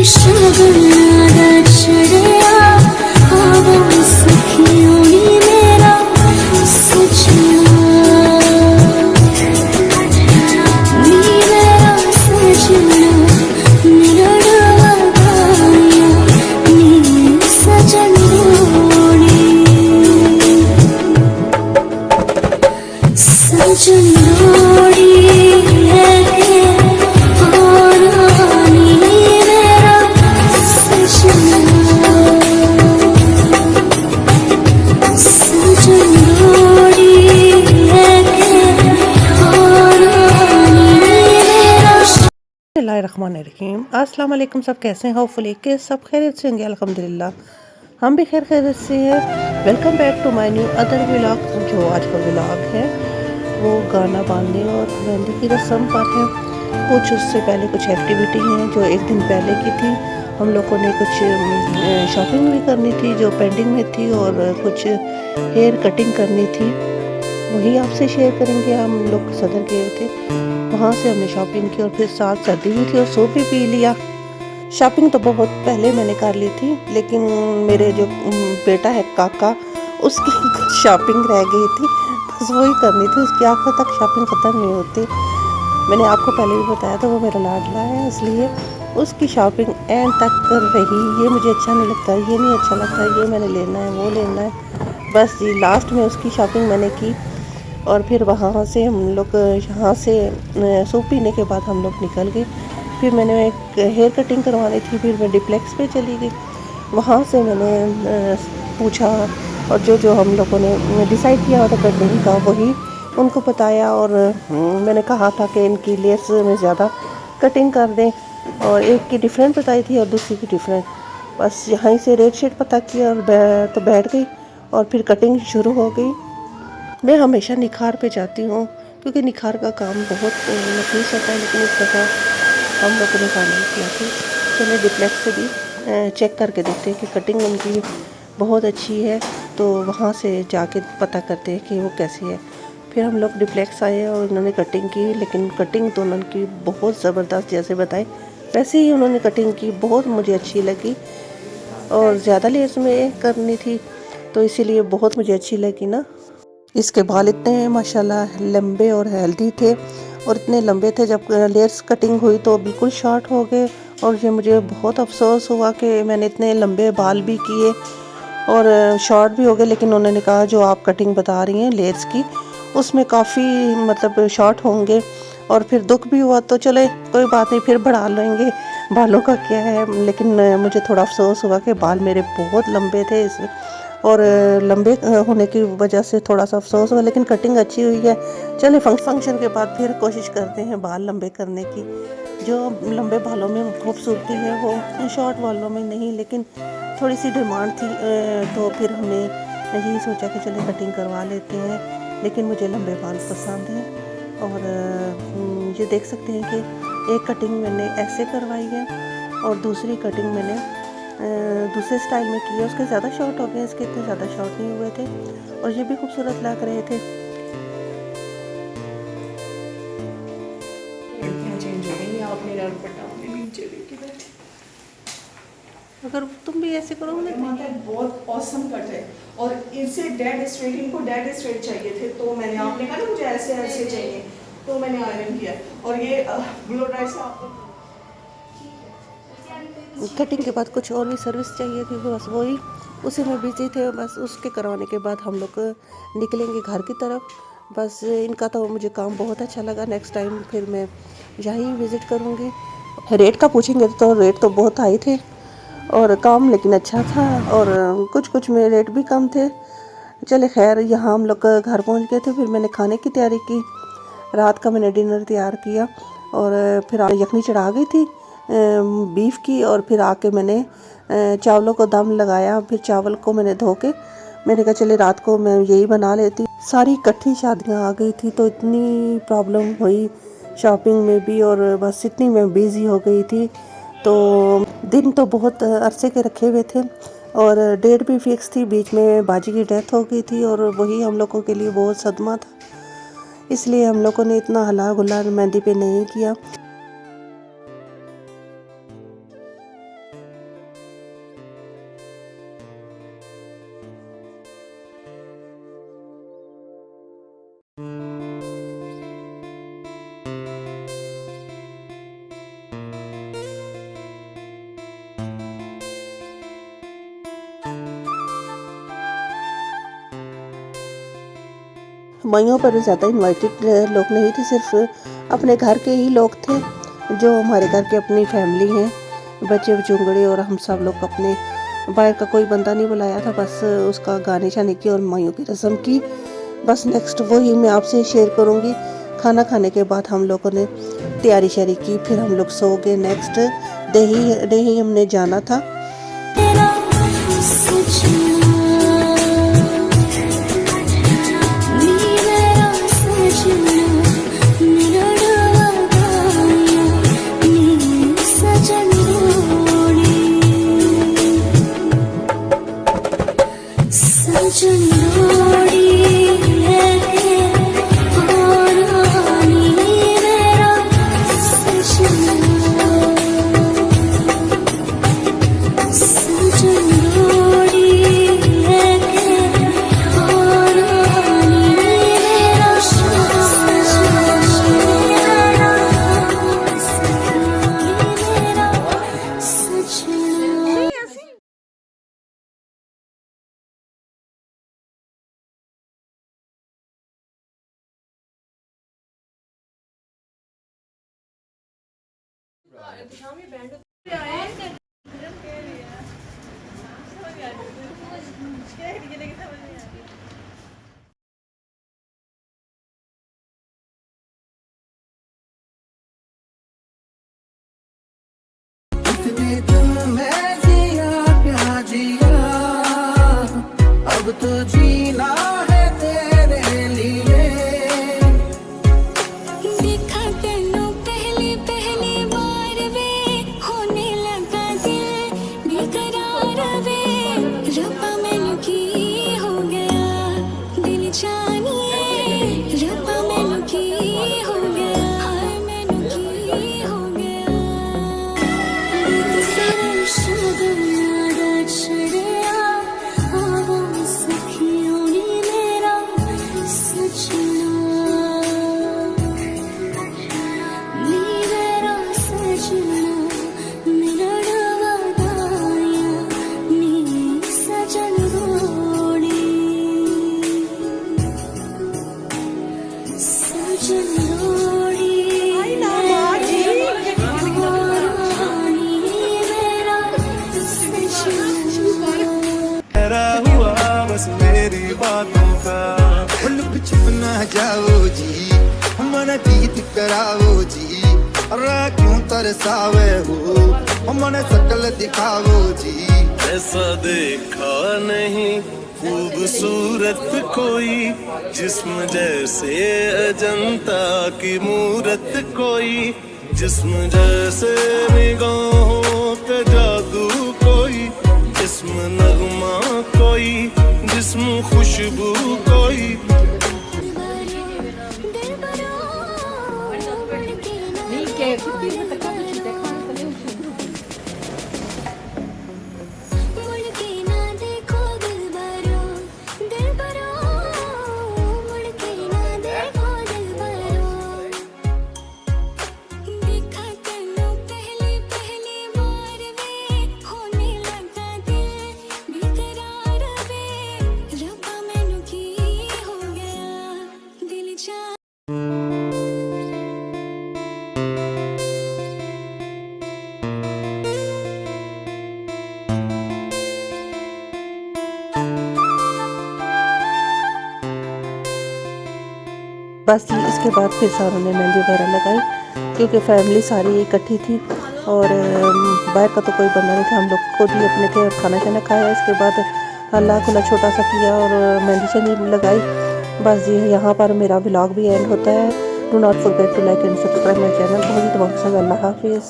शगनादा चढ़िया आवा सखियों नी मेरा सजना नी मेरा सजना मेरा डवाया नी सजन रोड़ी सजन रोड़ी है के और नी मेरा सजना सजन रोड़ी है के और नी मेरा बिस्मिल्लाहिर्रहमानिर्रहीम। अस्सलाम वालेकुम। सब कैसे हैं? होपफुली के सब खैरियत से होंगे। अल्हम्दुलिल्लाह हम भी खैरियत से हैं। Welcome back to my new other vlog. जो आज का व्लॉग है वो गाना बांधने और मेहंदी की रस्म पर है। कुछ उससे पहले कुछ एक्टिविटी हैं जो एक दिन पहले की थी। हम लोगों ने कुछ शॉपिंग भी करनी थी जो पेंडिंग में थी, और कुछ हेयर कटिंग करनी थी, वही आपसे शेयर करेंगे। हम लोग सदर गए थे, वहाँ से हमने शॉपिंग की और फिर साथ सर्दी भी थी और सूप भी पी लिया। शॉपिंग तो बहुत पहले मैंने कर ली थी, लेकिन मेरे जो बेटा है काका, उसकी कुछ शॉपिंग रह गई थी, बस वही करनी थी। उसकी आखिर तक शॉपिंग ख़त्म नहीं होती। मैंने आपको पहले भी बताया था वो मेरा लाडला है, इसलिए उसकी शॉपिंग एंड तक कर रही। ये मुझे अच्छा नहीं लगता, ये नहीं अच्छा लगता, ये मैंने लेना है, वो लेना है। बस जी लास्ट में उसकी शॉपिंग मैंने की और फिर वहाँ से हम लोग यहाँ से सूप पीने के बाद हम लोग निकल गए। फिर मैंने एक हेयर कटिंग करवानी थी, फिर मैं डिप्लेक्स पे चली गई। वहाँ से मैंने पूछा और जो हम लोगों ने डिसाइड किया था कटिंग का वही उनको बताया, और मैंने कहा था कि इनकी लेयर्स में ज़्यादा कटिंग कर दें, और एक की डिफरेंट बताई थी और दूसरी की डिफरेंट। बस यहीं से रेट शेट पता किया और तो बैठ गई और फिर कटिंग शुरू हो गई। मैं हमेशा निखार पे जाती हूँ क्योंकि निखार का काम बहुत नफीस होता है, लेकिन इस दफ़ा हम लोगों ने काम नहीं किया थी। चलिए डिप्लेक्स से भी चेक करके देखते हैं कि कटिंग उनकी बहुत अच्छी है, तो वहाँ से जाके पता करते हैं कि वो कैसी है। फिर हम लोग डिप्लेक्स आए और उन्होंने कटिंग की, लेकिन कटिंग तो उन्होंने बहुत ज़बरदस्त जैसे बताए वैसे ही उन्होंने कटिंग की, बहुत मुझे अच्छी लगी। और ज़्यादा लेयर्स में करनी थी तो इसीलिए बहुत मुझे अच्छी लगी ना। इसके बाल इतने माशाल्लाह लंबे और हेल्दी थे, और इतने लंबे थे, जब लेयर्स कटिंग हुई तो बिल्कुल शॉर्ट हो गए। और ये मुझे बहुत अफसोस हुआ कि मैंने इतने लंबे बाल भी किए और शॉर्ट भी हो गए। लेकिन उन्होंने कहा जो आप कटिंग बता रही हैं लेयर्स की, उसमें काफ़ी मतलब शॉर्ट होंगे। और फिर दुख भी हुआ, तो चले कोई बात नहीं, फिर बढ़ा लेंगे, बालों का क्या है। लेकिन मुझे थोड़ा अफसोस हुआ कि बाल मेरे बहुत लंबे थे और लंबे होने की वजह से थोड़ा सा अफसोस हुआ, लेकिन कटिंग अच्छी हुई है। चलिए फंक्शन के बाद फिर कोशिश करते हैं बाल लंबे करने की। जो लंबे बालों में खूबसूरती है वो शॉर्ट बालों में नहीं, लेकिन थोड़ी सी डिमांड थी, तो फिर हमने यही सोचा कि चलिए कटिंग करवा लेते हैं। लेकिन मुझे लंबे बाल पसंद हैं। और ये देख सकते हैं कि एक कटिंग मैंने ऐसे करवाई है और दूसरी कटिंग मैंने दूसरे स्टाइल में किया। उसके ज़्यादा शॉर्ट हो गए, इसके इतने ज़्यादा शॉर्ट नहीं हुए थे और ये भी खूबसूरत लग रहे थे। चेंज हो गई, आपने दुपट्टा अपने नीचे लेके बैठी। अगर तुम भी ऐसे करोगे ना, माता बहुत औसम कट है, और इनसे डेड स्ट्रेट, इनको डेड स्ट्रेट चाहिए थे, तो मैंने आपने कहा ना मुझे ऐसे ऐसे चाहिए, तो मैंने आयरन किया। और ये ब्लो ड्राई से आपको कटिंग के बाद कुछ और भी सर्विस चाहिए थी, बस वही उसी में बिजी थे। बस उसके करवाने के बाद हम लोग निकलेंगे घर की तरफ। बस इनका तो मुझे काम बहुत अच्छा लगा। नेक्स्ट टाइम फिर मैं यहीं विज़िट करूँगी। रेट का पूछेंगे तो रेट तो बहुत हाई थे और काम लेकिन अच्छा था, और कुछ में रेट भी कम थे। चले खैर, यहाँ हम लोग घर पहुँच गए थे। फिर मैंने खाने की तैयारी की, रात का मैंने डिनर तैयार किया, और फिर यखनी चढ़ा गई थी बीफ की। और फिर आके मैंने चावलों को दम लगाया। फिर चावल को मैंने धो के मैंने कहा चले रात को मैं यही बना लेती। सारी इकट्ठी शादियाँ आ गई थी तो इतनी प्रॉब्लम हुई शॉपिंग में भी, और बस इतनी मैं बिज़ी हो गई थी। तो दिन तो बहुत अरसे के रखे हुए थे और डेट भी फिक्स थी। बीच में बाजी की डेथ हो गई थी और वही हम लोगों के लिए बहुत सदमा था, इसलिए हम लोगों ने इतना हला गुला मेहंदी पे नहीं किया। माइयों पर ज़्यादा इनवाइटेड लोग नहीं थे, सिर्फ अपने घर के ही लोग थे जो हमारे घर की अपनी फैमिली हैं, बच्चे बचुंगड़े, और हम सब लोग अपने बाहर का कोई बंदा नहीं बुलाया था, बस उसका गाने शाने की और माइयों की रस्म की। बस नेक्स्ट वही मैं आपसे शेयर करूँगी। खाना खाने के बाद हम लोगों ने तैयारी शारी की, फिर हम लोग सो गए। नेक्स्ट डे ही हमने जाना था। मेरा सजना नी मेरा सजना मेरा डवाया नी सजन डोली सजन डोली लेके आना नी मेरा सजना सजन डोली लेके आना नी मेरा सजना। इतने दिन मैं जिया क्या जिया, अब तो जीना है तेरे लिए। देखा तेनू पहली पहली बार वे होने लगा दिल बेकरार वे रब्बा मैनू की हो गया दिल जानिए रब्बा मैनू की हो गया हाय मैनू की हो गया तेरे शगुना छड़िया आवो सखियों नी मेरा सजना नी मेरा सजना मेरा डवाया नी सजन डोली सजन डोली लेके आना नी मेरा सजना। ठहरा हुआ बस मेरी बातों का, लुक छुप ना जाओ जी, मन जीत कराओ जी, रा क्यों तरसावे हो, मन शकल दिखाओ जी। ऐसा देखा नहीं खूबसूरत कोई, जिस्म जैसे अजंता की मूरत कोई, जिस्म जैसे निगाहों का जादू कोई, जिस्म नगमा कोई, जिस्म खुशबू कोई। बस जी इसके बाद फिर सारों ने मेहंदी वगैरह लगाई, क्योंकि फैमिली सारी इकट्ठी थी और बाहर का तो कोई बंदा नहीं था, हम लोग खुद ही अपने थे और खाना शाना खाया। इसके बाद हल्ला खुला छोटा सा किया और मेहंदी शहंदी लगाई। बस जी यहाँ पर मेरा व्लॉग भी एंड होता है। Do not forget to like and subscribe my channel. बहुत ही तमाम अल्लाह हाफिज़।